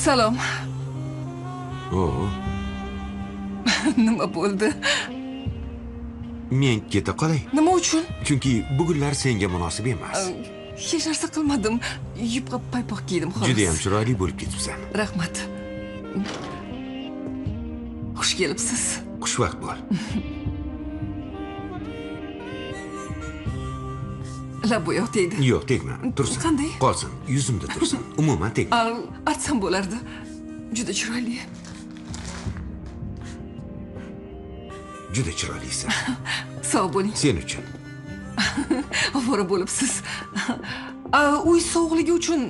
Salom. Oo, Nima bo'ldi? men keta qolay. Nima uchun? Chunki bugunlar senga munosib emas. Hech narsa qilmadim. Yupqa paypoq kiydim xolos. Juda ham chiroyli bo'lib ketibsan. Rahmat. Xush kelibsiz. Xushvaqt bo'l. Lab bo'yoq tegdi. Yo'q, tegma. Tursin. Qanday? Qolsin, yuzimda tursin. Umuman tegma. Artsam bo'lardi. Juda chiroyli. Juda chiroylisan. Sog' bo'ling. Sen uchun. Ovora bo'libsiz. Uy sovuqligi uchun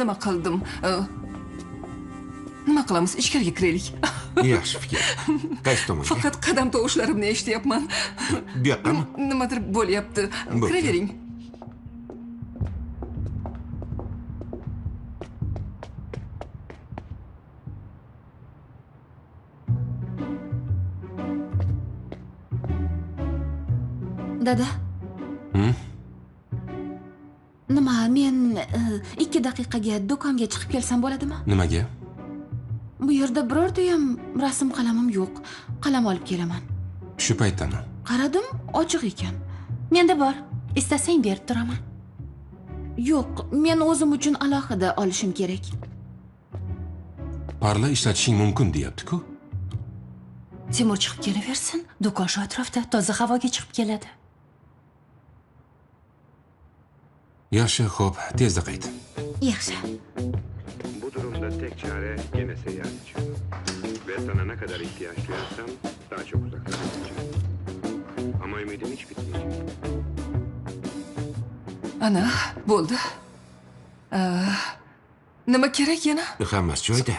nima qildim? Nima qilamiz? Ichkariga kiraylik. Yaxshi fikr. Qaysi tomonga? Faqat qadam tovushlarimni eshityapman. Bu yoqqami? Nimadir bo'lyapti. Kiravering. Dada. Nima, men 2 daqiqaga do'konga chiqib kelsam bo'ladimi? Nimaga? Bu yerda birorta ham rasm qalamim yo'q. Qalam olib kelaman. Shu paytdami? Qaradim, ochiq ekan. Menda bor. Istasang berib turaman. Yo'q, men o'zim uchun alohida olishim kerak. Parla ishlatishing mumkin deyapti-ku. Timur chiqib kelaversin. Do'kon shu atrofda, toza havoga chiqib keladi. Yaxshi, xo'p, tezda qayt. Yaxshi. Bu durumda tek çare yine seyahat için. Ve sana ne kadar ihtiyaç duyarsam daha çok uzaklaşacağım. Ama ümidim hiç bitmeyecek. Ana, bo'ldi. Nima kerak yana? Hammasi joyida.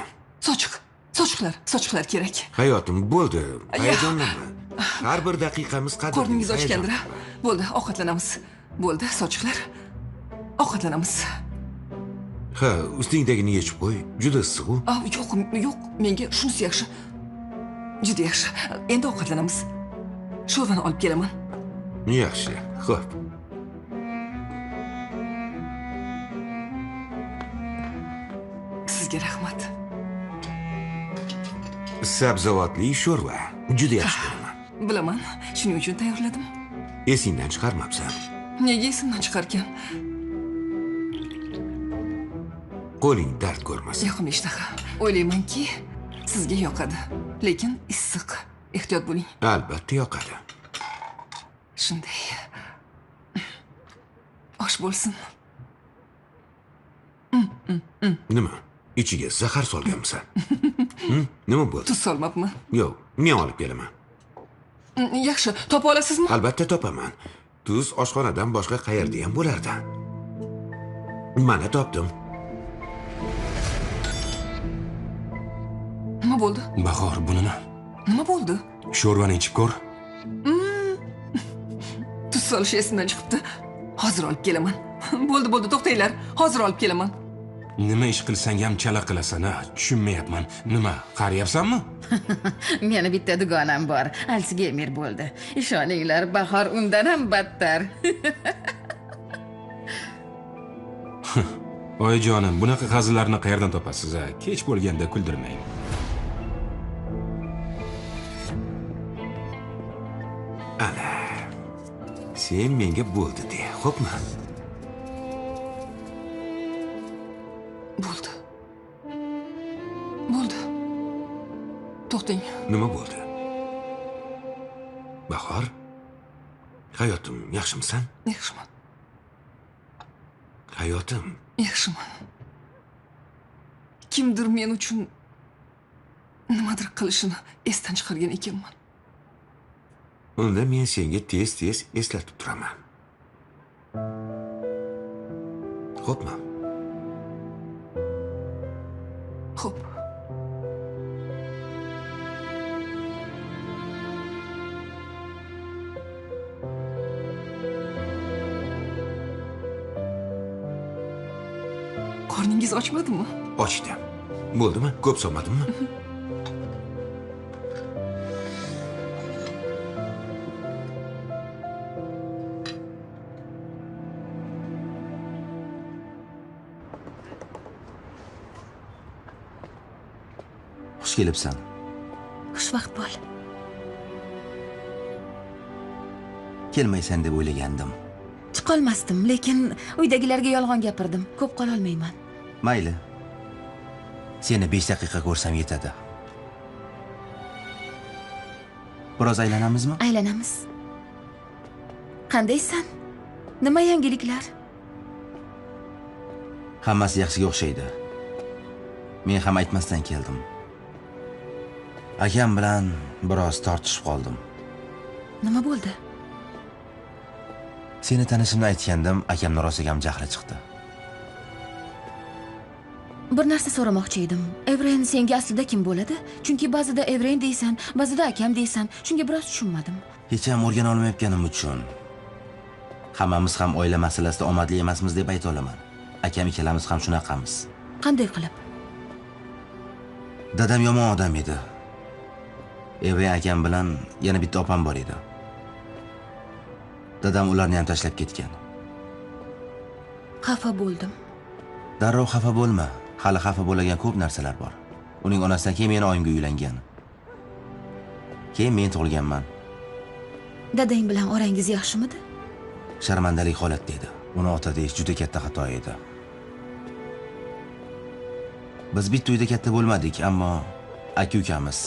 Sochiqlar kerak. Hayotim, bo'ldi. Hayajonlanma. Har bir daqiqamiz qadrli. Qorningiz ochgandir. Bo'ldi, ovqatlanamiz. Bo'ldi, sochiqlar. Ovqatlanamiz. Ha, ustingdagini yechib qo'y. Juda issiq-ku. Yo'q, menga shunisi yaxshi. Juda yaxshi. Endi ovqatlanamiz. Sho'rvani olib kelaman. Yaxshi. Xo'p. Sizga rahmat. Sabzavotli sho'rva. Juda yaxshi ko'raman. Bilaman, shuning uchun tayyorladim. Esingdan chiqarmabsan. Nega esimdan chiqarkan? Qo'ling dard ko'rmasin. Yoqimli ishtaha. O'ylaymanki, sizga yoqadi. Lekin issiq. Ehtiyot bo'ling. Albatta yoqadi. Shunday. Osh bo'lsin. Nima? Ichiga zahar solganmisan? Nima bo'ldi? Tuz solmabman. Yo'q, men olib kelaman. Yaxshi, topa olasizmi? Albatta topaman. Tuz oshxonadan boshqa qayerda ham bo'lardi. Mana topdim. Nima bo'ldi? Bahor, bu nima? Nima bo'ldi? Sho'rvani ichib ko'r. Tuz solish esimdan chiqibdi. Hozir olib kelaman. Bo'ldi, to'xtanglar. Hozir olib kelaman. Nima ish qilsang ham chala qilasan, ha? Tushunmayapman. Nima, qariyapsanmi? Meni bitta dugonam bor. Alsgeymer bo'ldi. Ishoninglar, Bahor undan ham battar. Oyijonim, bunaqa hazillarni qayerdan topasiz, ha? Kech bo'lganda kuldirmang. Ana. Sen menga bo'ldi de, xo'pmi? Bo'ldi. To'xtang. Nima bo'ldi? Bahor? Hayotim, yaxshimisan? Yaxshiman. Hayotim. Yaxshiman. Kimdir men uchun nimadir qilishini esdan chiqargan ekanman. Unda men senga tez-tez eslatib turaman. Xo'pmi? Xo'p. Qorningiz ochmadimi? Ochdi. Bo'ldimi? Ko'p solmadimmi? kelibsan. Xushvaqt bo'l. Kelmaysan deb o'ylagandim. Chiqolmasdim, lekin uydagilarga yolg'on gapirdim. Ko'p qola olmayman. Mayli. Seni 5 daqiqa ko'rsam yetadi. Biroz aylanamizmi? Aylanamiz. Qandaysan? Nima yangiliklar? Hammasi yaxshiga o'xshaydi. Men ham aytmasdan keldim. Akam bilan biroz tortishib qoldim. Nima bo'ldi? Seni tanishimni aytgandim, akamning rostigam jahli chiqdi. Bir narsa so'ramoqchi edim. Evren senga aslida kim bo'ladi? Chunki ba'zida Evren deysan, ba'zida akam deysan. Shunga biroz tushunmadim. Hech ham o'rgana olmayotganim uchun. Hammamiz ham oila masalasida omadli emasmiz deb ayta olaman. Akam ikkalamiz ham shunaqamiz. Qanday qilib? Dadam yomon odam edi. Evren akam bilan yana bitta opam bor edi. Dadam ularni ham tashlab ketgan. Xafa bo'ldim. Darrov xafa bo'lma. Hali xafa bo'lgan ko'p narsalar bor. Uning onasidan keyin meni oyimga uylangan. Keyin men tug'ilganman. Dadang bilan orangiz yaxshimidi? Sharmandalik holatda edi. Uni ota deyish juda katta xato edi. Biz bitta uyda katta bo'lmadik, ammo aka-ukamiz.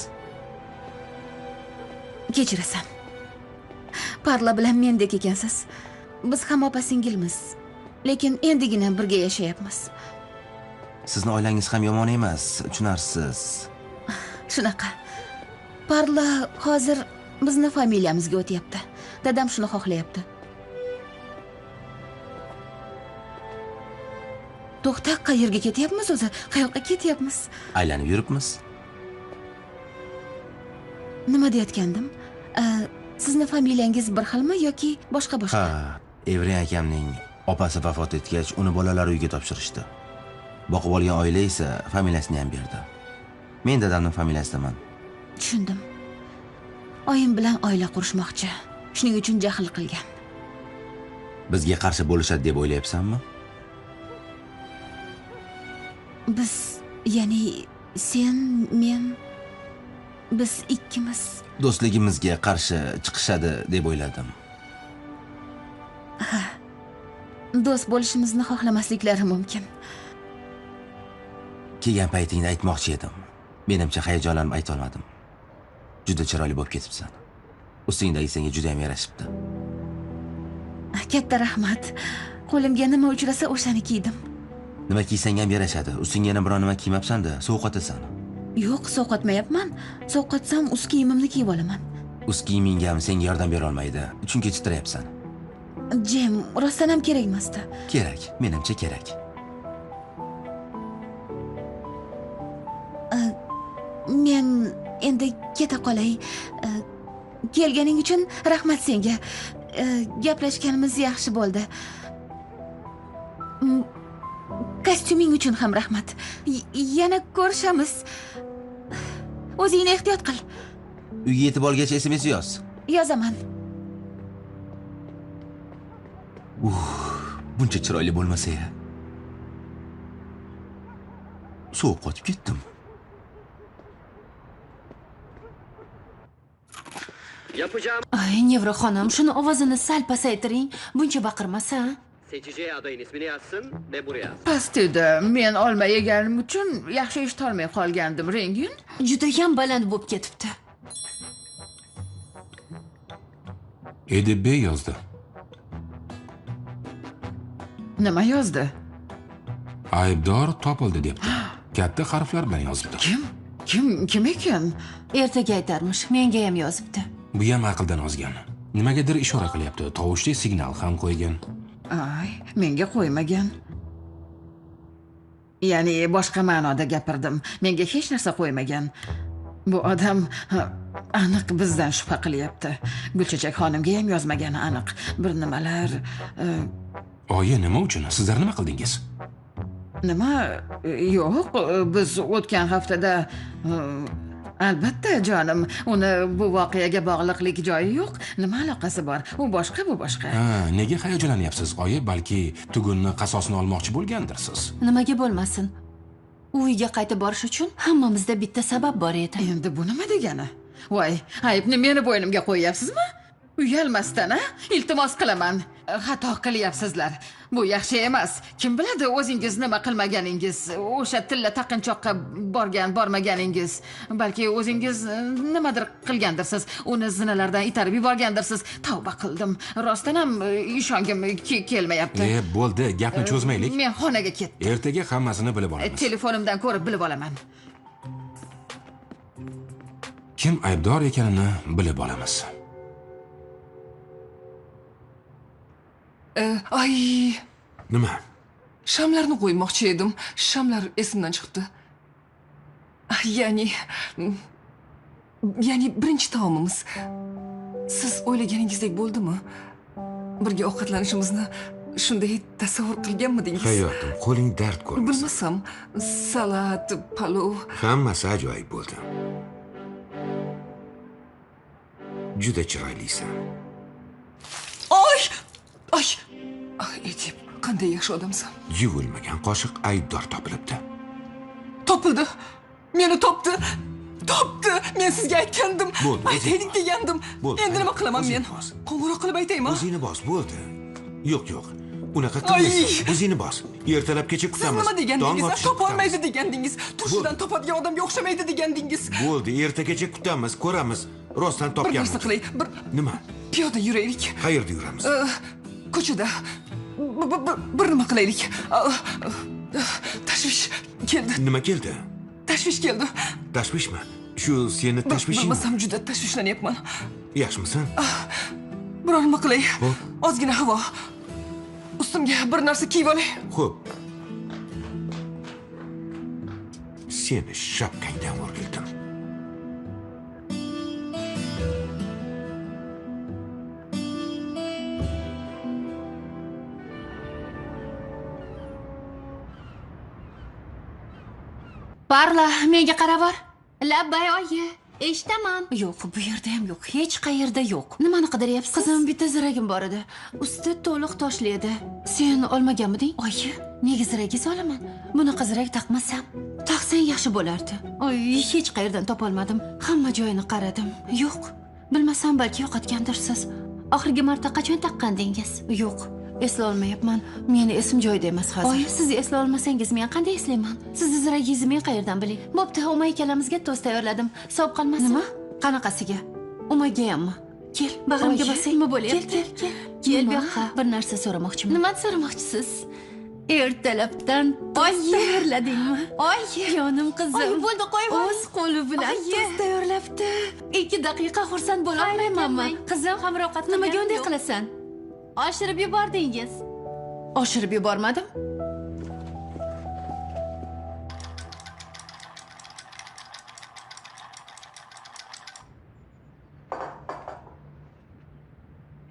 Kechirasan. Parla bilan mendek ekansiz. Biz ham opa-singilmiz. Lekin endigina birga yashayapmiz. Sizni oilangiz ham yomon emas, tushunarsiz. Shunaqa. Parla hozir bizni familiyamizga o'tyapti. Dadam shuni xohlayapti. To'xta, qayerga ketyapmiz o'zi? Qayoqqa ketyapmiz? Aylanib yuribmiz. Nima deyotgandim? Sizni familiyangiz bir xilmi yoki boshqa-boshqa? Ha, Evren akamning opasi vafot etgach, uni bolalar uyiga topshirishdi. Boqib olgan oila esa familiyasini ham berdi. Men dadamning familiyasidaman. Tushundim. Oyim bilan oila qurishmoqchi. Shuning uchun jahl qilgan. Bizga qarshi bo'lishadi deb o'ylayapsanmi? Biz, ya'ni sen, men, biz ikkimiz Do'stligimizga qarshi chiqishadi deb o'yladim. do'st bo'lishimizni xohlamasliklari mumkin. Kelgan paytingda aytmoqchi edim. Menimcha hayajonlanib ayta olmadim. Juda chiroyli bo'lib ketibsan. Ustingdagi senga juda ham yarashibdi. Katta rahmat. Qo'limga nima uchrasa o'shani kiydim. Nima kiysang ham yarashadi. Ustingga yana biror nima kiymabsan-da, sovqotasan. Yo'q, sovqotmayapman. Sovqotsam ust kiyimimni kiyib olaman. Ust kiyimingga ham senga yordam bera olmaydi, chunki titrayapsan. Jem, rostdan ham kerak emasdi. Kerak, menimcha kerak. Men endi keta qolay. Kelganing uchun rahmat senga. Gaplashganimiz yaxshi bo'ldi. Kostyuming uchun ham rahmat. Yana ko'rishamiz. O'zingni ehtiyot qil. Uyga yetib olgach SMS yoz. Yozaman. Buncha chiroyli bo'lmasa-ya. Sovuq qotib ketdim. Yapacağım. Ay, Nevra xonim, shuni ovozini sal pasaytiring. Buncha baqirmasa. Seçeceği adayın ismini yazsın ve buraya yazsın. Past edi. Men olma yeganim uchun yaxshi eshitolmay qolgandim. Rengin? Juda ham baland bo'lib ketibdi. Edib Bey yozdi. Nima yozdi? Aybdor topildi debdi. Katta harflar bilan yozibdi. Kim ekan? Ertaga aytarmish. Menga ham yozibdi. Bu ham aqldan ozgan. Nimagadir ishora qilyapti. Tovushli signal ham qo'ygan. Ay, menga qo'ymagan. Ya'ni boshqa ma'noda gapirdim. Menga hech narsa qo'ymagan. Bu odam aniq bizdan shubha qilyapti. Gulchechak xonimga ham yozmagani aniq. Bir nimalar... Oyi, nima uchun? Sizlar nima qildingiz? Nima? Yo'q, biz o'tgan haftada... Albatta jonim, uni bu voqeaga bog'liqlik joyi yo'q. Nima aloqasi bor? U boshqa, bu boshqa. Nega hayajolanyapsiz? Oyi, balki tugunni qasosini olmoqchi bo'lgandirsiz. Nimaga bo'lmasin? Uyga qaytib borish uchun hammamizda bitta sabab bor edi. Endi bu nima degani? Voy, aybni meni bo'ynimga qo'yyapsizmi? Uyalmasdan, iltimos qilaman. Xato qilyapsizlar. Bu yaxshi emas. Kim biladi o'zingiz nima qilmaganingiz, o'sha tilla taqinchoqqa bormaganingiz. Balki o'zingiz nimadir qilgandirsiz, uni zinalardan itarib yuborgandirsiz. Tavba qildim. Rostdan ham ishongim kelmayapti. Bo'ldi, gapni cho'zmaylik. Men xonaga ketdim. Ertaga hammasini bilib olamiz. Telefonimdan ko'rib bilib olaman. Kim aybdor ekanini bilib olamiz. Ay, Nima? shamlarni qo'ymoqchi edim. Shamlar esimdan chiqdi. Ya'ni birinchi taomimiz. Siz o'ylaganingizdek bo'ldimi? Birga ovqatlanishimizni shunday tasavvur qilganmidingiz? Hayotim, qo'ling dard ko'rmasin. Bilmasam, salat, palov. Hammasi ajoyib bo'ldi. Juda chiroylisan. Ay! Edip, qanday yaxshi odamsan. Yuvilmagan qoshiq aybdor topilibdi. Topildi. Meni topdi. Men sizga aytgandim. Bo'ldi, Aytaylik degandim. Bo'ldi. Endi nima qilaman O'zing men? bos. Qo'ng'iroq qilib aytaymi? O'zingni bos, bo'ldi. Yo'q. Unaqa qilmaysan. O'zingni bos. Ertalabgacha Siz kutamiz. nima degandingiz? Tong otishib Topolmaydi degandingiz. Turchidan topadigan odamga o'xshamaydi degandingiz. Bo'ldi, ertagacha kutamiz, ko'ramiz. Rostdan Bir narsa topganmiz. qilay. Nima? Piyoda yuraylik. Qayerda yuramiz? Ko'chada. Bir nima qilaylik. Tashvish keldi. Nima keldi? Tashvish keldi. Tashvishmi? Shu seni tashvishingmi? Bilmasam juda tashvishlanyapman. Yaxshimisan? Biror nima qilay. Xo'p. Ozgina havo. Ustimga bir narsa kiyib olay. Xo'p. Seni shapkangdan o'rgildim. Parla, menga qarab bor. Labbay oyi, eshitaman. Yo'q, bu yerda ham yo'q. Hech qayerda yo'q. Nimani qidiryapsiz? Qizim, bitta ziragim bor edi. Usti to'liq toshli edi. Sen olmaganmiding? Oyi, nega ziragingiz olaman? Bunaqa zirak taqmasam. Taqsang yaxshi bo'lardi. Oy, hech qayerdan topolmadim. Hamma joyini qaradim. Yo'q. Bilmasam balki yo'qotgandirsiz. Oxirgi marta qachon taqqandingiz? Yo'q. Esla olmayapman. Meni esim joyida emas hozir. Oy, siz esla olmasangiz men qanday eslayman? Sizni ziragingizni men qayerdan bilay? Bo'pti, Umay akalamizga to'st tayyorladim. Sovib qolmasin. Nima? Qanaqasiga? Umaygayanmi? Kel, bag'rimga bosing. Nima bo'lyapti? Kel bu yoqqa. Bir narsa so'ramoqchiman. Nimani so'ramoqchisiz? Ertalabdan to'st tayyorladingmi? Oy, yonim qizim. Oy, bo'ldi, qo'yib o'z qo'li bilan to'st tayyorlabdi. 2 daqiqa xursand bo'la olmaymanmi? Qizim, hamroqat nimaga unday qilasan? Oshirib yubordingiz. Oshirib yubormadim.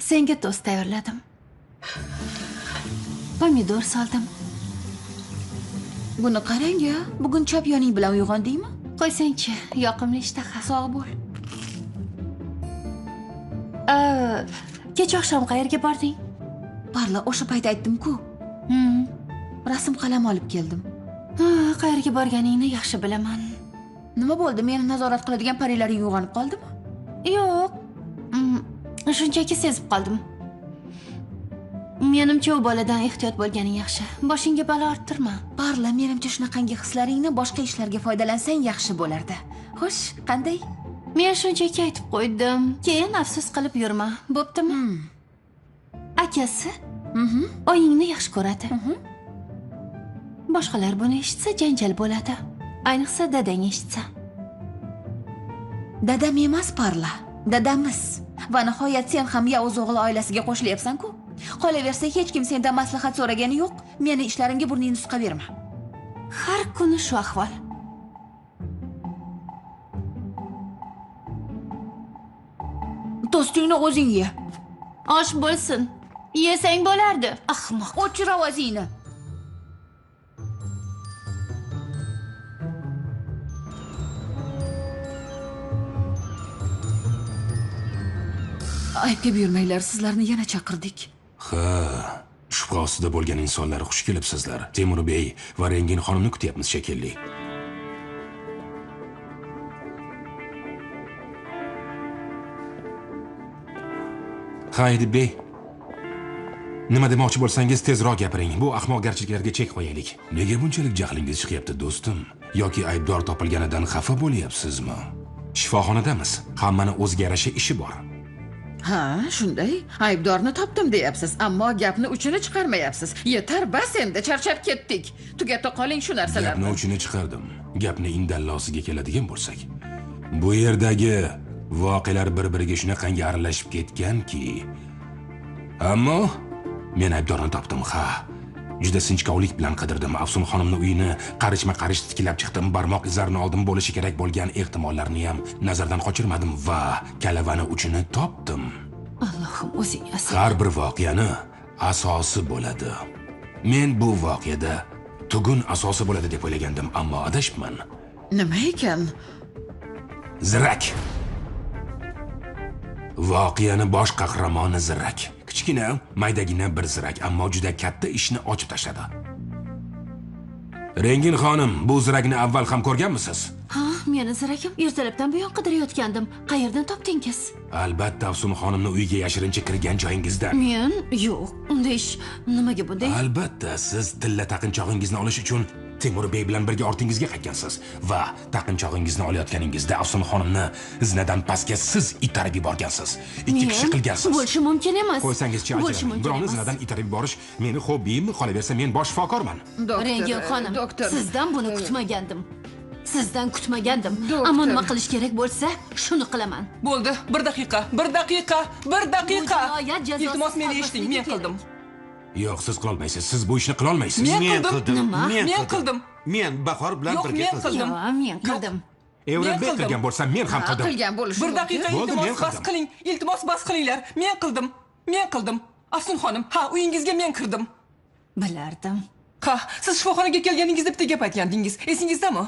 Senga to'st tayyorladim. Pomidor soldim. Buni qarang-ya. Bugun chap yoning bilan uyg'ondingmi? Qo'ysang-chi, yoqimli ishtaha. Sog' bo'l. Kech oqshom qayerga bording? Parla, o'sha payt aytdim-ku. Rasm qalam olib keldim. Qayerga borganingni yaxshi bilaman. Nima bo'ldi? Meni nazorat qiladigan parilaring uyg'onib qoldimi? Yo'q. Shunchaki sezib qoldim. Menimcha u boladan ehtiyot bo'lganing yaxshi. Boshingga balo orttirma. Parla, menimcha shunaqangi hislaringni boshqa ishlarga foydalansang yaxshi bo'lardi. Xo'sh, qanday? Men shunchaki aytib qo'ydim. Keyin afsus qilib yurma. Bo'ptimi? Akasi oyingni yaxshi ko'radi. Boshqalar buni eshitsa janjal bo'ladi. Ayniqsa dadang eshitsa. Dadam emas, Parla. Dadamiz. Va nihoyat sen ham Yavuz o'g'li oilasiga qo'shilyapsan-ku. Qolaversa, hech kim sendan maslahat so'ragani yo'q. Meni ishlarimga burningni suqaverma. Har kuni shu ahvol. To'stingni o'zing ye. Osh bo'lsin. Yesang bo'lardi. Ahmoq. O'chir ovozingni. Aybga buyurmanglar, sizlarni yana chaqirdik. Ha, Shubha ostida bo'lgan insonlar xush kelibsizlar. Temur Bey va Rengin xonimni kutyapmiz shekilli. Haydi Bey. Nima demoqchi bo'lsangiz tezroq gapiring. Bu ahmoqgarchiliklarga chek qo'yaylik. Nega bunchalik jahlingiz chiqyapti, do'stim? Yoki aybdor topilganidan xafa bo'lyapsizmi? Shifoxonadamiz. Hammani o'ziga yarasha ishi bor. Ha, shunday. Aybdorni topdim deyapsiz, ammo gapni uchini chiqarmayapsiz. Yetar, bas endi, charchab ketdik. Tugata qoling shu narsalarni. Gapni uchini chiqardim. Gapni indallosiga keladigan bo'lsak, bu yerdagi voqealar bir-biriga shunaqangi aralashib ketganki, ammo men aybdorni topdim, ha. Juda sinchkovlik bilan qidirdim. Afsun xonimning uyini qarishma-qarish tiklab chiqdim. Barmoq izlarini oldim, bo'lishi kerak bo'lgan ehtimollarni ham nazardan qochirmadim va kalavani uchini topdim. Allohim o'zing asrasin. Har bir voqeani asosi bo'ladi. Men bu voqeada tugun asosi bo'ladi deb o'ylagandim, ammo adashibman. Nima ekan? Zirak. Voqeani bosh qahramoni Zirak. Kichkina, maydagina bir zirak, ammo juda katta ishni ochib tashladi. Rengin xonim, bu zirakni avval ham ko'rganmisiz? Ha, meni ziragim ertalabdan buyon qidirayotgandim. Qayerdan topdingiz? Albatta, Afsun xonimning uyiga yashirincha kirgan joyingizdan. Men yo'q, unday ish nimaga bunday? Albatta, siz tilla taqinchog'ingizni olish uchun Temur Bey bilan birga ortingizga qaytgansiz va taqinchog'ingizni olayotganingizda Afsun xonimni zinadan pastga siz itarib yuborgansiz. Ikki kishi qilgansiz. Bo'lishi mumkin emas. Qo'ysangizchi ajabim. Birovni zinadan itarib yuborish meni hobbiyimmi? Qolaversa, men bosh shifokorman. Rengin xonim, doktor. sizdan buni kutmagandim. Sizdan kutmagandim. Ammo nima qilish kerak bo'lsa, shuni qilaman. Bo'ldi, bir daqiqa. Bu jinoyat jazosi Iltimos meni eshiting, men qildim. Yo'q, siz qila olmaysiz. Siz bu ishni qila olmaysiz. Men qildim. Nima? Men qildim. Men Bahor bilan Yo'q, birga men qildim. qildim. Yo'q, men qildim. Evranbek qildim. qilgan bo'lsa, men ham qildim. Qilgan bo'lishi Bir mumkin. daqiqa, Bo'ldi, men iltimos bas qildim. qiling. Iltimos bas qilinglar. Men qildim. Afsun xonim, ha, uyingizga men kirdim. Bilardim. Ha, siz shifoxonaga kelganingizda bitta gap aytgandingiz. Esingizdami?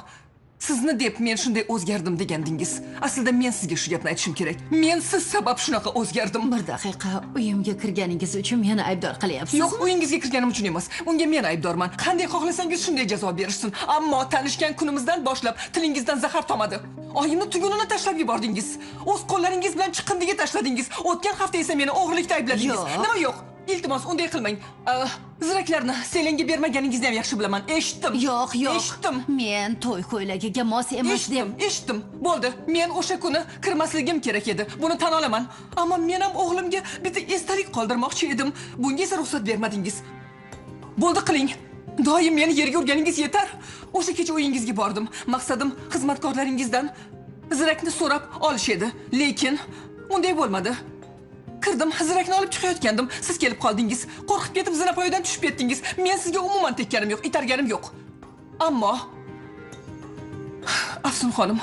Sizni deb men shunday o'zgardim degandingiz. Aslida men sizga shu gapni aytishim kerak. Men siz sabab shunaqa o'zgardim. Bir daqiqa, uyimga kirganingiz uchun meni aybdor qilyapsiz. Yo'q, uyingizga kirganim uchun emas. Unga men aybdorman. Qanday xohlasangiz shunday jazo berishsin. Ammo tanishgan kunimizdan boshlab tilingizdan zahar tomadi. Oyimni tugunini tashlab yubordingiz. O'z qo'llaringiz bilan chiqindiga tashladingiz. O'tgan hafta esa meni o'g'irlikda aybladingiz. Yo'q. Nima yo'q? Iltimos, unday qilmang. Ziraklarni Selenga bermaganingizni ham yaxshi bilaman. Eshitdim. Yo'q. Eshitdim. Men to'y ko'ylagiga mos emas deb. Eshitdim. Bo'ldi. Men o'sha kuni kirmasligim kerak edi. Buni tan olaman. Ammo men ham o'g'limga bitta esdalik qoldirmoqchi edim. Bunga esa ruxsat bermadingiz. Bo'ldi, qiling. Doim meni yerga urganingiz yetar. O'sha kecha uyingizga bordim. Maqsadim xizmatkorlaringizdan zirakni so'rab olish edi. Lekin unday bo'lmadi. Kirdim, zirakni olib chiqayotgandim. Siz kelib qoldingiz. Qo'rqib ketib zinapoyadan tushib ketdingiz. Men sizga umuman tekkanim yo'q, itarganim yo'q. Ammo Afsun xonim,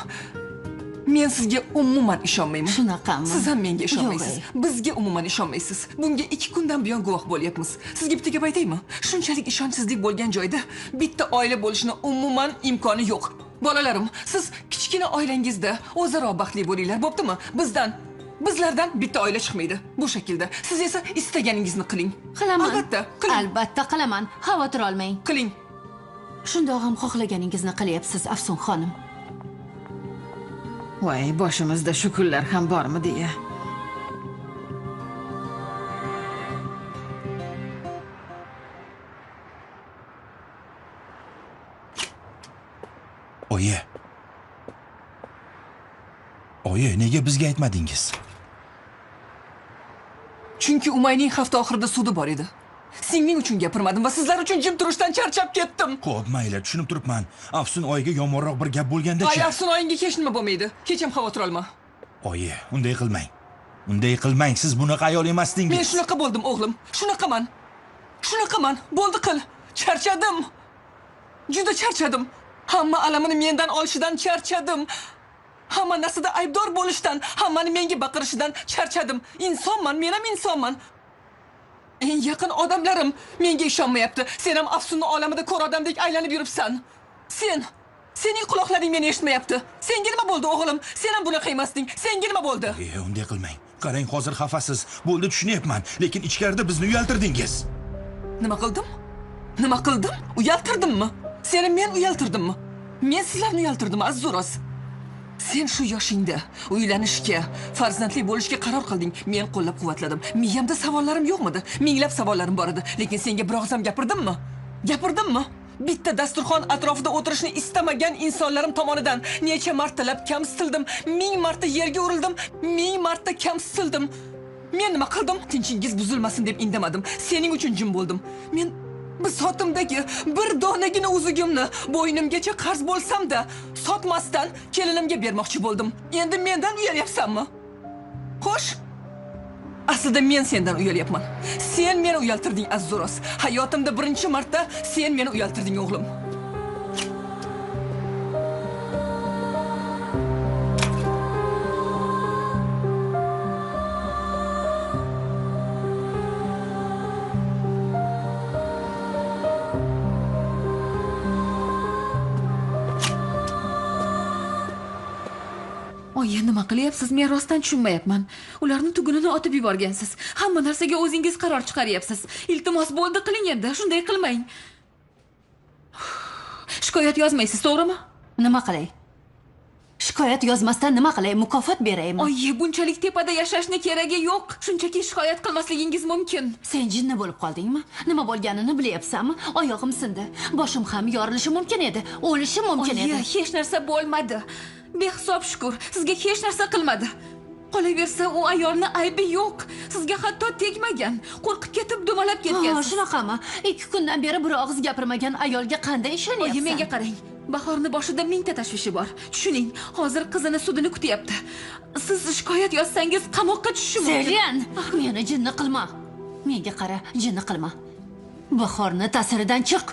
men sizga umuman ishonmayman. Shunaqami? Siz ham menga ishonmaysiz. Yo'q. Bizga umuman ishonmaysiz. Bunga 2 kundan buyon guvoh bo'lyapmiz. Sizga bitta gap aytaymi? Shunchalik ishonchsizlik bo'lgan joyda bitta oila bo'lishini umuman imkoni yo'q. Bolalarim, siz kichkina oilangizda o'zaro baxtli bo'linglar, bo'ptimi? Bizlardan bitta oila chiqmaydi. Bu shaklda. Siz esa istaganingizni qiling. Qilaman. Albatta, qiling. Albatta qilaman. Xavotir olmang. Qiling. Shundoq ham xohlaganingizni qilyapsiz, Afsun xonim. Voy, boshimizda shu kunlar ham bormi deya. Oyi, nega bizga aytmadingiz? Chunki Umayning hafta oxirida sudi bor edi. Singling uchun gapirmadim va sizlar uchun jim turishdan charchab ketdim. Xo'p, mayli, tushunib turibman. Afsun oyiga yomonroq bir gap bo'lganda-chi. Ay, Afsun oyingga hech nima bo'lmaydi. Hech ham xavotir olma. Oyi, unday qilmang. Unday qilmang, siz bunaqa ayol emasdingiz. Men shunaqa bo'ldim, o'g'lim. Shunaqaman. Bo'ldi qil. Charchadim. Juda charchadim. Hamma alamini mendan olishidan charchadim. Hamma narsada aybdor bo'lishdan, hammani menga baqirishidan charchadim. Insonman, men ham insonman. Eng yaqin odamlarim menga ishonmayapti. Sen ham Afsunning olamida ko'r odamdek aylanib yuribsan. Sening quloqlaring meni eshitmayapti. Senga nima bo'ldi, o'g'lim? Sen ham bunaqa emasding. Senga nima bo'ldi? Unday qilmang. Qarang, hozir xafasiz. Bo'ldi, tushunyapman, lekin ichkarida bizni uyaltirdingiz. Nima qildim? Nima qildim? Uyaltirdimmi? Seni men uyaltirdimmi? Men sizlarni uyaltirdim aziz O'roz. Sen shu yoshingda uylanishga, farzandli bo'lishga qaror qilding. Men qo'llab-quvvatladim. Miyamda savollarim yo'qmidi? Minglab savollarim bor edi, lekin senga bir og'zam gapirdimmi? Gapirdimmi? Bitta dasturxon atrofida o'tirishni istamagan insonlarim tomonidan necha martalab kamsitildim, 1000 marta yerga urildim, 1000 marta kamsitildim. Men nima qildim? Tinchingiz buzilmasin deb indamadim. Sening uchun jim bo'ldim. Men bisotimdagi bir donagina uzugimni bo'ynimgacha qarz bo'lsam-da, sotmasdan kelinimga bermoqchi bo'ldim. Endi mendan uyalyapsanmi? Xo'sh. Aslida men sendan uyalyapman. Sen meni uyaltirding aziz O'roz. Hayotimda birinchi marta sen meni uyaltirding o'g'lim. Oyi, nima qilyapsiz? Men rostdan tushunmayapman. Ularni tugunini otib yuborgansiz. Hamma narsaga o'zingiz qaror chiqaryapsiz. Iltimos bo'ldi, qiling endi. Shunday qilmang. Shikoyat yozmaysiz, to'g'rimi? Nima qilay? Shikoyat yozmasdan nima qilay? Mukofot beraymi? Oyi, bunchalik tepada yashashni keragi yo'q. Shunchaki shikoyat qilmasligingiz mumkin. Sen jinni bo'lib qoldingmi? Nima bo'lganini bilyapsanmi? Oyog'im sindi. Boshim ham yorilishi mumkin edi. O'lishim mumkin edi. Oyi, hech narsa bo'lmadi. Behisob shukr, sizga hech narsa qilmadi. Qolaversa, u ayolni aybi yo'q. Sizga hatto tegmagan. Qo'rqib ketib dumalab ketgansiz. Shunaqami? 2 kundan beri bir og'iz gapirmagan ayolga qanday ishonyapsan? Oyi, menga qarang. Bahorni boshida mingta tashvishi bor. Tushuning, hozir qizini sudini kutyapti. Siz shikoyat yozsangiz qamoqqa tushishi mumkin. Selyan, meni jinni qilma. Menga qara, jinni qilma. Bahorni ta'siridan chiq.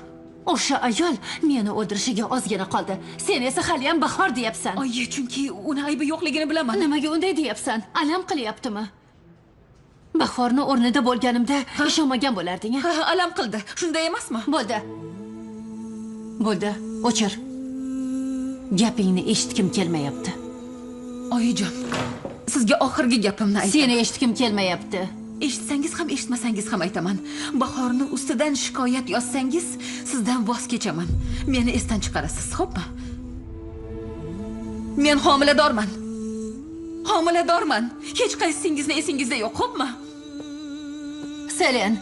O'sha ayol meni o'ldirishiga ozgina qoldi. Sen esa hali ham Bahor deyapsan. Oyi, chunki uni aybi yo'qligini bilaman. Nimaga unday deyapsan? Alam qilyaptimi? Bahorni o'rnida bo'lganimda ishonmagan bo'larding. Ha, alam qildi. Shunday emasmi? Bo'ldi. Bo'ldi. O'chir. Gapingni eshitkim kelmayapti. Oyijon, sizga oxirgi gapimni aytaman. Seni eshitkim kelmayapti. Eshitsangiz ham eshitmasangiz ham aytaman. Bahorni ustidan shikoyat yozsangiz, sizdan voz kechaman. Meni esdan chiqarasiz, xo'pmi? Men homiladorman. Homiladorman. Hech qaysingizni esingizda yo'q, xo'pmi? Selyan.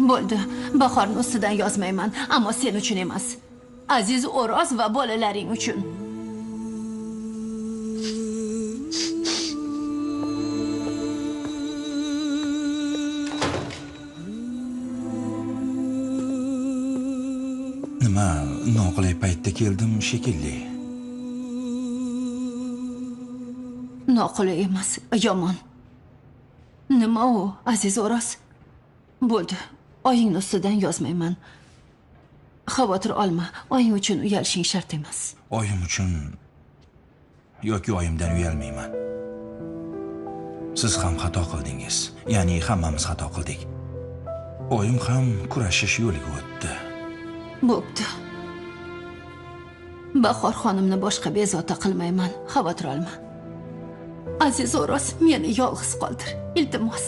Bo'ldi. Bahorni ustidan yozmayman, ammo sen uchun emas. Aziz O'roz va bolalaring uchun. Nima, noqulay paytda keldim shekilli. Noqulay emas, yomon. Nima u, Aziz O'roz? Bo'ldi. Oyingni ustidan yozmayman. Xavotir olma. Oying uchun uyalishing shart emas. Oyim uchun yoki oyimdan uyalmayman. Siz ham xato qildingiz. Ya'ni hammamiz xato qildik. Oyim ham kurashish yo'liga o'tdi. Bo'pti. Bahor xonimni boshqa bezovta qilmayman. Xavotir olma. Aziz O'roz, meni yolg'iz qoldir. Iltimos.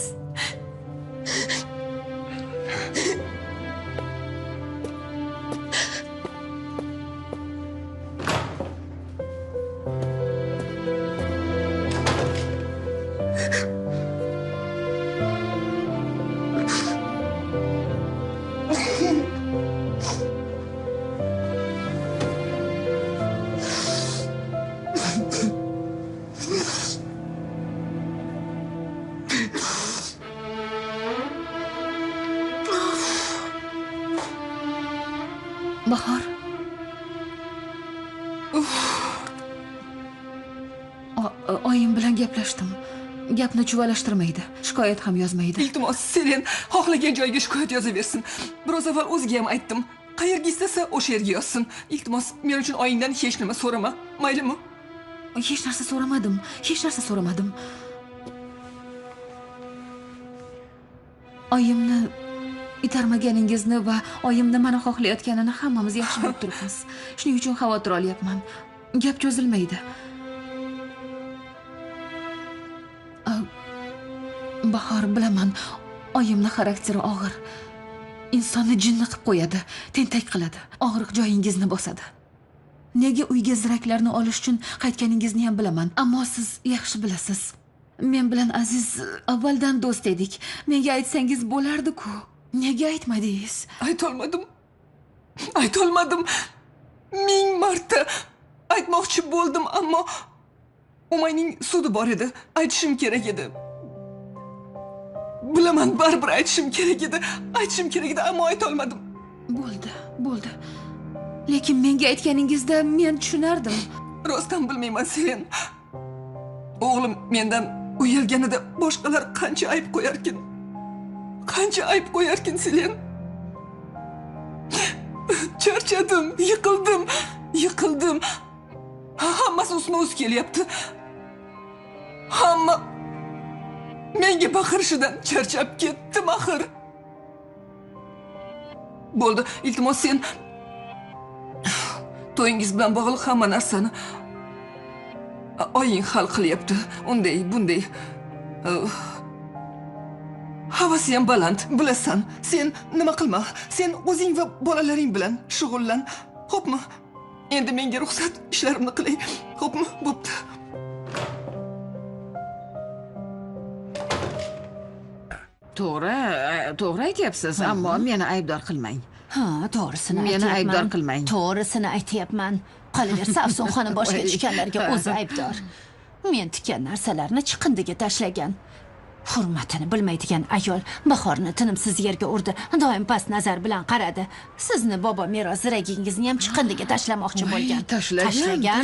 Bahor. Oyim bilan gaplashdim. Gapni chuvalashtirmaydi. Shikoyat ham yozmaydi. Iltimos, Selen xohlagan joyga shikoyat yozaversin. Biroz avval o'ziga ham aytdim. Qayerga istasa o'sha yerga yozsin. Iltimos, men uchun oyingdan hech nima so'rama. Maylimi? Hech narsa so'ramadim. Oyimni itarmaganingizni va oyimni meni xohlayotganini hammamiz yaxshi bilib turibmiz. Shuning uchun xavotir olyapman. Gap cho'zilmaydi. Bahor, bilaman, oyimni xarakteri og'ir. Insonni jinni qilib qo'yadi, tentak qiladi, og'riq joyingizni bosadi. Nega uyga ziraklarni olish uchun qaytganingizni ham bilaman, ammo siz yaxshi bilasiz. Men bilan Aziz avvaldan do'st edik. Menga aytsangiz bo'lardi-ku. Nega aytmadingiz? Aytolmadim. 1000 marta aytmoqchi bo'ldim, ammo Umayning sudi bor edi. Aytishim kerak edi. Bilaman, baribir aytishim kerak edi, ammo aytolmadim. Bo'ldi. Lekin menga aytganingizda men tushunardim. Rostdan bilmayman, Selen. O'g'lim mendan uyalganida boshqalar qancha ayb qo'yarkin, Selen. Charchadim, yiqildim. Hammasi ustma-ust kelyapti. Hamma menga baqirishidan charchab ketdim axir. Bo'ldi, iltimos sen to'yingiz bilan bog'liq hamma narsani oying hal qilyapti. Unday, bunday. Havasi ham baland, bilasan. Sen nima qilma. Sen o'zing va bolalaring bilan shug'ullan. Xo'pmi? Endi menga ruxsat, ishlarimni qilay. Xo'pmi? Bo'pti. To'g'ri aytyapsiz, ammo meni aybdor qilmang. Ha, to'g'risini Meni aytyapman. aybdor qilmang. To'g'risini aytyapman. Qolaversa, Afsonxona boshga tushganlarga o'zi aybdor. Men tikkan narsalarni chiqindiga tashlagan. Hurmatini bilmaydigan ayol Bahorni tinimsiz yerga urdi. Doim past nazar bilan qaradi. Sizni bobo meros ziragingizni ham chiqindiga tashlamoqchi bo'lgan. Tashlagan.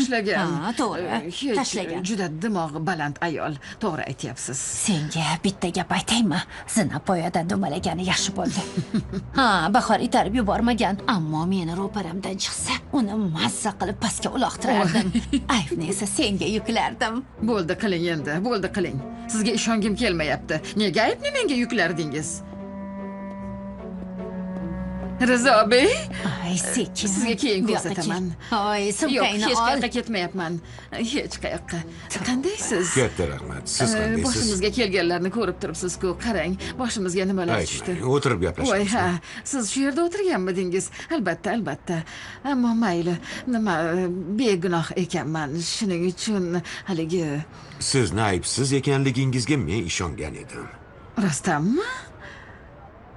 Ha, to'g'ri. Tashlagan. Juda dimog'i baland ayol. To'g'ri aytyapsiz. Senga bitta gap aytaymi? Zinapoyadan dumalagani yaxshi bo'ldi. Ha, Bahor itarib yubormagan, ammo meni ro'paramdan chiqsa, uni mazza qilib pastga uloqtirardim. Aybni esa senga yuklardim. Bo'ldi, qiling endi. Bo'ldi, qiling. Sizga ishongim kelmayapti. Nega aybni menga yuklardingiz? Rizo bey, Ay, sekin. sizga keyin ko'rsataman. Ay, Yo'q, sumkangni hech ol. qayoqqa ketmayapman. Hech qayoqqa. Qandaysiz? Katta rahmat. Siz qandaysiz? Boshimizga kelganlarni ko'rib turibsiz-ku. Qarang, boshimizga nimalar tushdi. Aytmang, o'tirib Voy, gaplashamiz. ha, siz shu yerda o'tirganmidingiz? Albatta. Ammo mayli, nima begunoh ekanman. Shuning uchun haligi Sizni aybsiz ekanligingizga men ishongan edim. rostdanmi?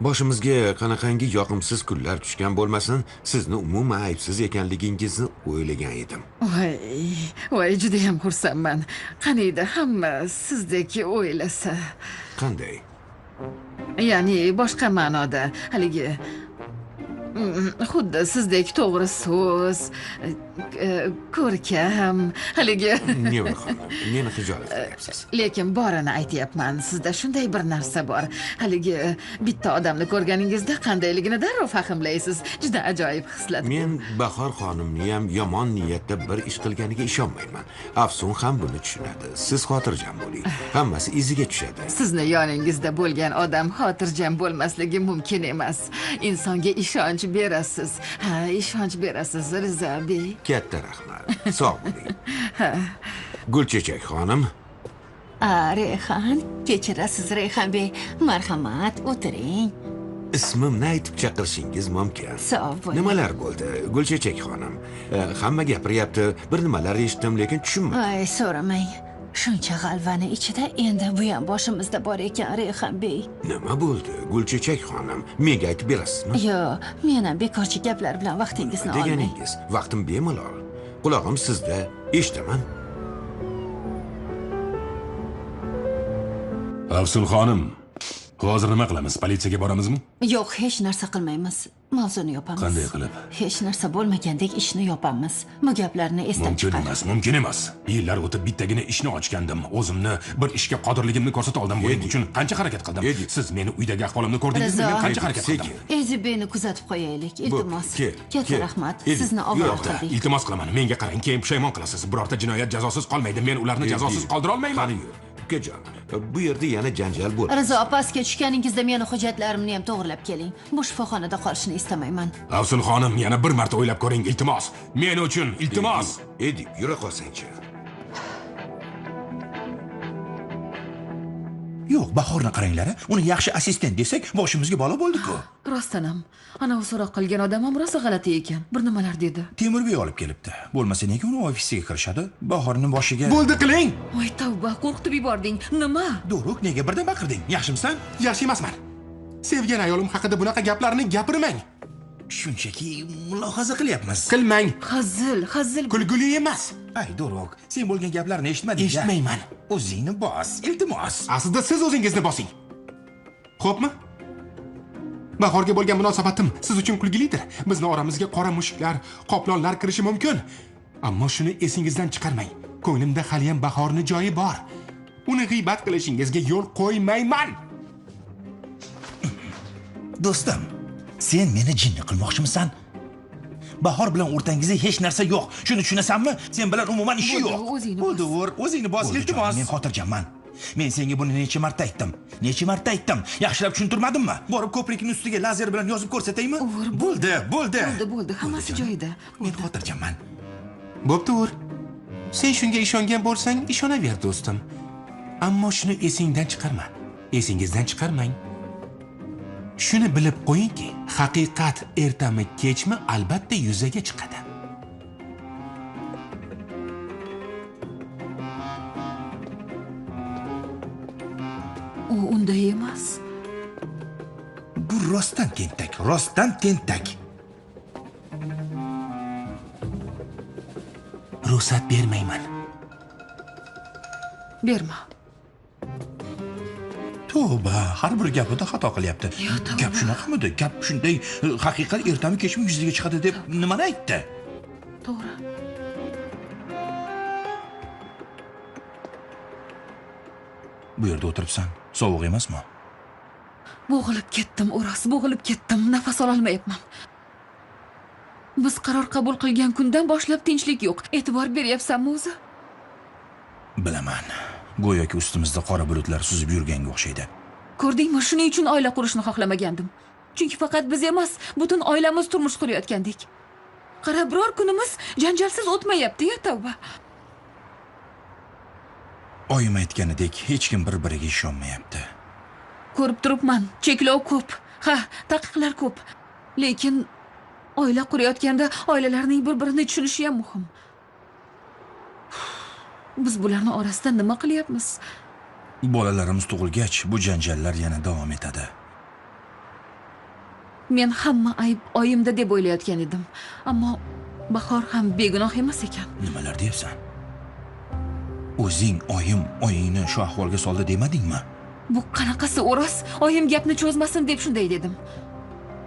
Boshimizga qanaqangi yoqimsiz kunlar tushgan bo'lmasin, sizni umuman aybsiz ekanligingizni o'ylagan edim. Voy, juda ham xursandman. Qaniydi hamma sizdek o'ylasa. Qanday? Ya'ni boshqa ma'noda, haligi xuddi sizdek to'g'ri so'z, ko'rkam, haligi Nevara xonim, meni xijolat qilyapsiz. lekin borini aytyapman. Sizda shunday bir narsa bor. Haligi bitta odamni ko'rganingizda qandayligini darrov fahmlaysiz. Juda ajoyib hislat. Men Bahor xonimni ham yomon niyatda bir ish qilganiga ishonmayman. Afsun ham buni tushunadi. Siz xotirjam bo'ling. Hammasi iziga tushadi. Sizni yoningizda bo'lgan odam xotirjam bo'lmasligi mumkin emas. Insonga ishonch berasiz. Ha, ishonch berasiz, Rizo bey. Katta rahmat. Sog' bo'ling. Gulchechak xonim, Rayhon, kechirasiz Rayhon bey. Marhamat, o'tiring. ismimni aytib chaqirishingiz mumkin. Sog' bo'ling. Nimalar bo'ldi, Gulchechak xonim? Hamma gapiryapti, bir nimalar eshitdim, lekin tushunmadim. Ay, so'ramang. Shuncha g'alvani ichida endi bu ham boshimizda bor ekan, Rayhon bey. Nima bo'ldi, Gulchechak xonim? Menga aytib berasizmi? Yo, men ham bekorchi gaplar bilan vaqtingizni olmang. Deganingiz, vaqtim bemalol. Quloqim sizda, eshitaman. Afsun xonim, hozir nima qilamiz? Politsiyaga boramizmi? Yo'q, hech narsa qilmaymiz. Mavzuni yopamiz. Qanday qilib? Hech narsa bo'lmagandek ishni yopamiz. Bu gaplarni esdan chiqar. Mumkin emas. Yillar o'tib bittagina ishni ochgandim. O'zimni bir ishga qodirligimni ko'rsata oldim. Buning uchun qancha harakat qildim. Siz meni uydagi ahvolimni ko'rdingizmi? Men qancha harakat qildim. Ezibeyni kuzatib qo'yaylik. Iltimos. Katta rahmat. Sizni Yo'q, ovora qildik. iltimos qilaman. Menga qarang, keyin pushaymon qilasiz. Birorta jinoyat jazosiz qolmaydi. Men ularni jazosiz qoldira olmayman. Qani yur. Ukajon, bu yerda yana janjal bo'ldi. Rizo, pastga tushganingizda meni hujjatlarimni ham to'g'rilab keling. Bu shifoxonada qolishni istamayman. Afsun xonim, yana bir marta o'ylab ko'ring, iltimos. Men uchun, iltimos. Edip, yura qolsangchi. Yo'q, Bahorni qaranglar, uni yaxshi assistent desak, boshimizga balo bo'ldi-ku. Rostdan ham anavi so'roq qilgan odam ham rosa g'alati ekan. Bir nimalar dedi. Temurbek olib kelibdi. Bo'lmasa nega uni ofisiga kirishadi? Bahorni boshiga. Bo'ldi qiling. Voy tavba, qo'rqitib yubording. Nima? Do'ruk, nega birdan baqirding? Yaxshimisan? Yaxshi emasman. Sevgan ayolim haqida bunaqa gaplarni gapirmang. Shunchaki mulohaza qilyapmiz. Qilmang. Hazil. Kulguli emas. Ay, Do'ruk, sen bo'lgan gaplarni eshitmading. Eshitmayman. O'zingni bos, iltimos. Aslida siz o'zingizni bosing. Xo'pmi? Bahorga bo'lgan munosabatim siz uchun kulgilidir. Bizni oramizga qora mushuklar, qoplonlar kirishi mumkin. Ammo shuni esingizdan chiqarmang. Ko'nglimda hali ham Bahorning joyi bor. Uni g'iybat qilishingizga yo'l qo'ymayman. Do'stim, sen meni jinni qilmoqchimisan? Bahor bilan o'rtangizda hech narsa yo'q. Shuni tushunasanmi? Sen bilan umuman ishi yo'q. Bo'ldi, o'zingni bos, iltimos. Men xotirjamman. Men senga buni necha marta aytdim? Yaxshilab tushuntirmadimmi? Borib ko'prikning ustiga lazer bilan yozib ko'rsataymi? Bo'ldi. Bo'ldi. Hammasi joyida. Men xotirjamman. Bo'pti, Uğur. Sen shunga ishongan bo'lsang, ishonaver, do'stim. Ammo shuni esingdan chiqarma. Esingizdan chiqarmang. Shuni bilib qo'yingki, haqiqat ertami kechmi albatta yuzaga chiqadi. U unday emas. Bu rostdan tentak. Ruxsat bermayman. Berma. Tavba, har bir gapida xato qilyapti. Gap shunaqamidi? Gap shunday, haqiqat ertami kechmi yuzaga chiqadi deb nimani aytdi? To'g'ri. Bu yerda o'tiribsan. Sovuq emasmi? Bo'g'ilib ketdim, O'roz, bo'g'ilib ketdim. Nafas ola olmayapman. Biz qaror qabul qilgan kundan boshlab tinchlik yo'q. E'tibor beryapsanmi o'zi? Bilaman. Go'yoki ustimizda qora bulutlar suzib yurganga o'xshaydi. Ko'rdingmi, shuning uchun oila qurishni xohlamagandim. Chunki faqat biz emas, butun oilamiz turmush qurayotgandik. Qara, biror kunimiz janjalsiz o'tmayapti-ya, tavba. Oyim aytganidek, hech kim bir-biriga ishonmayapti. Ko'rib turibman, cheklov ko'p. Ha, taqiqlar ko'p. Lekin oila qurayotganda oilalarning bir-birini tushunishi ham muhim. Biz bularning orasida nima qilyapmiz? Bolalarimiz tug'ilgach, bu janjallar yana davom etadi. Men hamma ayb oyimda deb o'ylayotgan edim. Ammo Bahor ham begunoh emas ekan. Nimalar deyapsan? O'zing oyingni shu ahvolga soldi demadingmi? Bu qanaqasi O'roz? Oyim gapni cho'zmasin deb shunday dedim.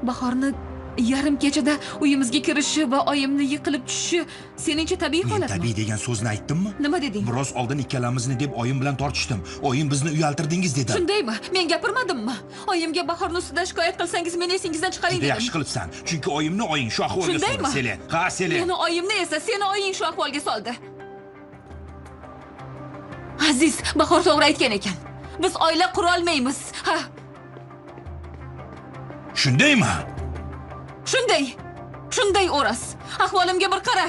Bahorni yarim kechada uyimizga kirishi va oyimni yiqilib tushishi seningcha tabiiy holatmi? Men tabiiy degan so'zni aytdimmi? Nima deding? Biroz oldin ikkalamizni deb oyim bilan tortishdim. Oyim bizni uyaltirdingiz dedim. Shundaymi? Men gapirmadimmi? Oyimga Bahorni ustidan shikoyat qilsangiz meni esingizdan chiqaring dedim. Yaxshi qilibsan. Chunki oyimni oying shu ahvolga soldi, Selen. Ha, Selen. Meni oyimni esa seni oying shu ahvolga soldi. Aziz, Bahor to'g'ri aytgan ekan. Biz oila qura olmaymiz. Ha. Shundaymi? Shunday O'roz. Ahvolimga bir qara.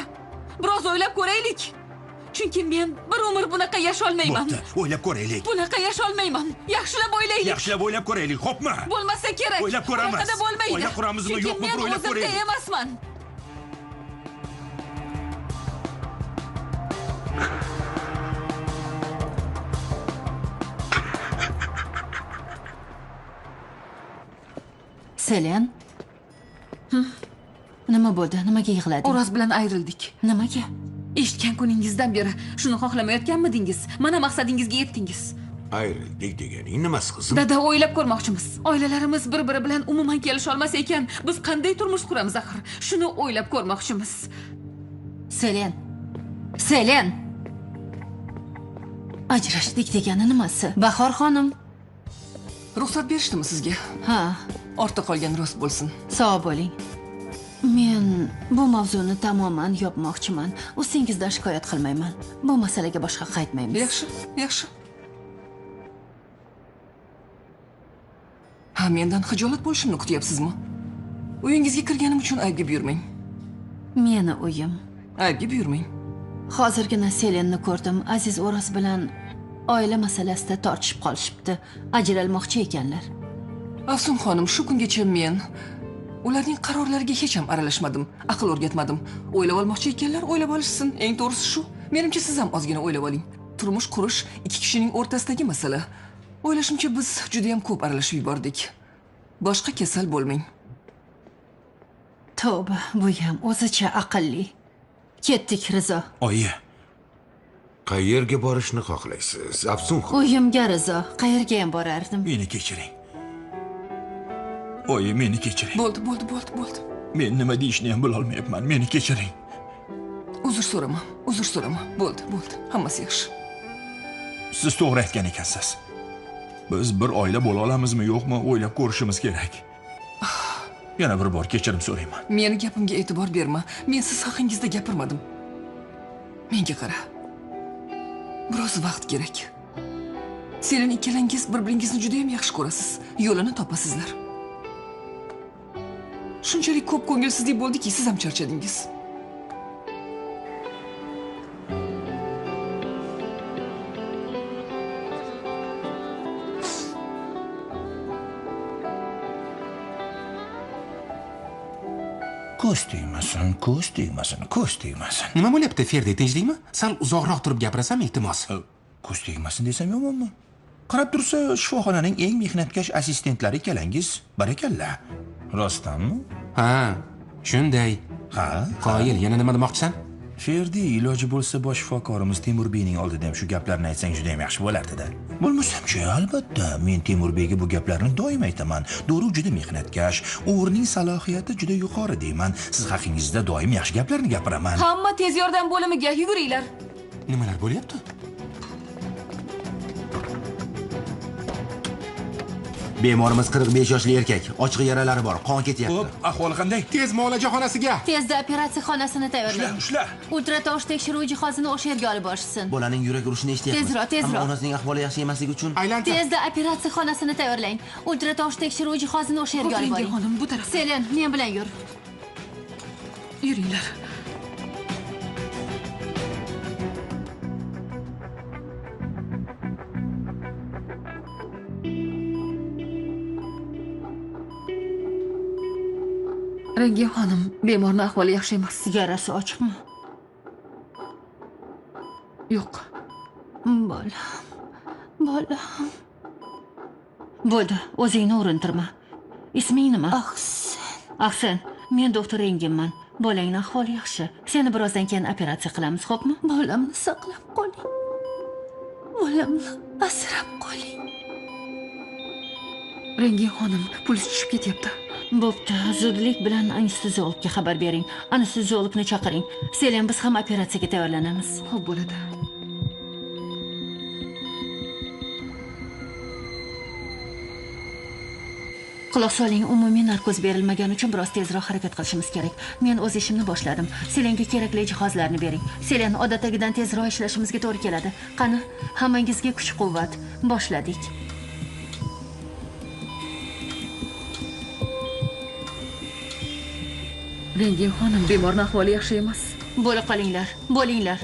Biroz o'ylab ko'raylik. Chunki men bir umr bunaqa yasholmayman. Bo'pti, o'ylab ko'raylik. Bunaqa yasholmayman. Yaxshilab o'ylaylik. Yaxshilab o'ylab ko'raylik, xo'pmi? Bo'lmasa kerak. O'ylab ko'ramiz. Bunaqada bo'lmaydi. O'ylab ko'ramizmi, yo'qmi, bir o'ylab ko'raylik. Men emasman. Selen. Nima bo'ldi? Nimaga yig'lading? O'roz bilan ayrildik. Nimaga? Eshitgan kuningizdan beri shuni xohlamayotganmidingiz? Mana maqsadingizga yetdingiz. Ayrildik deganing nimasi qizim? Dada, o'ylab ko'rmoqchimiz. Oilalarimiz bir-biri bilan umuman kelisha olmas ekan, biz qanday turmush quramiz axir? Shuni o'ylab ko'rmoqchimiz. Selen. Ajrashdik degani nimasi? Bahor xonim. Ruxsat berishdimi sizga? Ha, Ortda qolgan rost bo'lsin. sog' bo'ling. Men bu mavzuni tamoman yopmoqchiman. O'zingizdan shikoyat qilmayman. Bu masalaga boshqa qaytmaymiz. Yaxshi. Ha, mendan xijolat bo'lishimni kutyapsizmi? Uyingizga kirganim uchun aybga buyurmang. Meni uyim. Aybga buyurmang. Hozirgina Selenni ko'rdim. Aziz O'roz bilan oila masalasida tortishib qolishibdi. Ajralmoqchi ekanlar. Afsun xonim, shu kungacha men ularning qarorlariga hech ham aralashmadim, aql o'rgatmadim. O'ylab olmoqchi ekanlar, o'ylab olishsin. Eng to'g'risi shu. Menimcha siz ham ozgina o'ylab oling. Turmush qurish ikki kishining o'rtasidagi masala. O'ylashimcha biz juda ham ko'p aralashib yubordik. Boshqa kasal bo'lmang. Tavba, bu ham o'zicha aqlli. Ketdik, Rizo. Oyi, Qayerga borishni xohlaysiz? Afsun xonim. Uyimga Rizo. Qayerga ham borardim. meni kechiring. Oyi, meni kechiring. Bo'ldi. Men nima deyishni ham bilolmayapman. Meni kechiring. Uzr so'rama. Bo'ldi. Hammasi yaxshi. Siz to'g'ri aytgan ekansiz. Biz bir oila bo'la olamizmi, yo'qmi, o'ylab ko'rishimiz kerak. Yana bir bor kechirim so'rayman. Meni gapimga e'tibor berma. Men siz haqingizda gapirmadim. Menga qara. Biroz vaqt kerak. Selen ikkalangiz bir-biringizni juda ham yaxshi ko'rasiz. Yo'lini topasizlar. Shunchalik ko'p ko'ngilsizlik bo'ldiki, siz ham charchadingiz. Ko'z tegmasin. Nima bo'lyapti, Ferdi, tinchlikmi? Sal uzoqroq turib gapirasam, iltimos. Ko'z tegmasin desam yomonmi? Qarab tursa, shifoxonaning eng mehnatkash assistentlari ikkalangiz, barakalla. Rostdanmi? Ha, shunday. Ha? Qoyil, yana nima demoqchisan? Ferdi, iloji bo'lsa bosh shifokorimiz Temurbeyning oldida ham shu gaplarni aytsang juda ham yaxshi bo'lardi-da. Bo'lmasam-chi, albatta, men Temurbeyga bu gaplarni doim aytaman. Do'ru juda mehnatkash, o'g'rining salohiyati juda yuqori deyman. Siz haqingizda doim yaxshi gaplarni gapiraman. Hamma tez yordam bo'limiga yuguringlar. Nimalar bo'lyapti? Bemorimiz 45 yoshli erkak. Ochiq yaralari bor, qon ketyapti. Xo'p, ahvoli qanday? Tez muolaja xonasiga. Tezda operatsiya xonasini tayyorlang. Ushla. Ultratovush tekshiruv jihozini o'sha yerga olib borishsin. Bolaning yurak urishini eshityapmiz. Tezroq. Ammo onasining ahvoli yaxshi emasligi uchun Aylantir. Tezda operatsiya xonasini tayyorlang. Ultratovush tekshiruv jihozini o'sha yerga olib boring. Xonim, bu tarafga. Selen, men bilan yur. Yuringlar. Rengi xonim, bemorning ahvoli yaxshi emas. Yarasi ochiqmi? Yo'q. Bolam. Bo'ldi, o'zingni urintirma. Isming nima? Ahsan. Men doktor Engimman. Bolangning ahvoli yaxshi. Seni birozdan keyin operatsiya qilamiz, xo'pmi? Bolamni saqlab qoling. Bolamni asrab qoling. Rengi xonim, puls tushib ketyapti. Bo'pti, zudlik bilan anesteziologga xabar bering. Anesteziologni chaqiring. Selen, biz ham operatsiyaga tayyorlanamiz. Xo'p bo'ladi. Quloq soling, umumiy narkoz berilmagani uchun biroz tezroq harakat qilishimiz kerak. Men o'z ishimni boshladim. Selenga kerakli jihozlarni bering. Selen, odatdagidan tezroq ishlashimizga to'g'ri keladi. Qani, hammangizga kuch-quvvat. Boshladik. Rengi xonim, bemorning ahvoli yaxshi emas. Bo'lib qolinglar. Bo'linglar.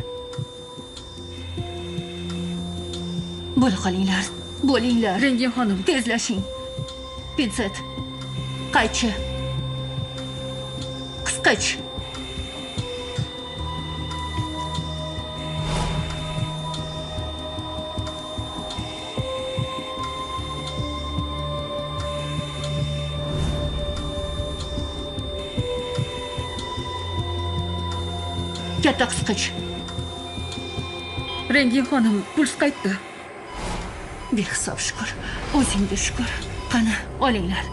Rengi xonim, Tezlashing. Pinset. Qaychi. Qisqich. Katta qisqich. Rengi xonim, puls qaytdi. Behisob shukr. O'zingga shukr. Qani, olinglar.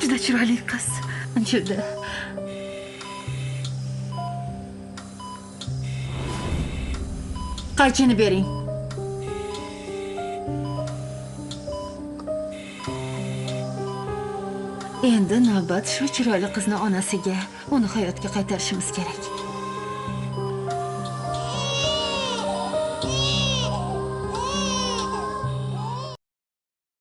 Juda chiroyli qiz. Juda. Qaychini bering. Endi navbat shu chiroyli qizni onasiga. Uni hayotga qaytarishimiz kerak.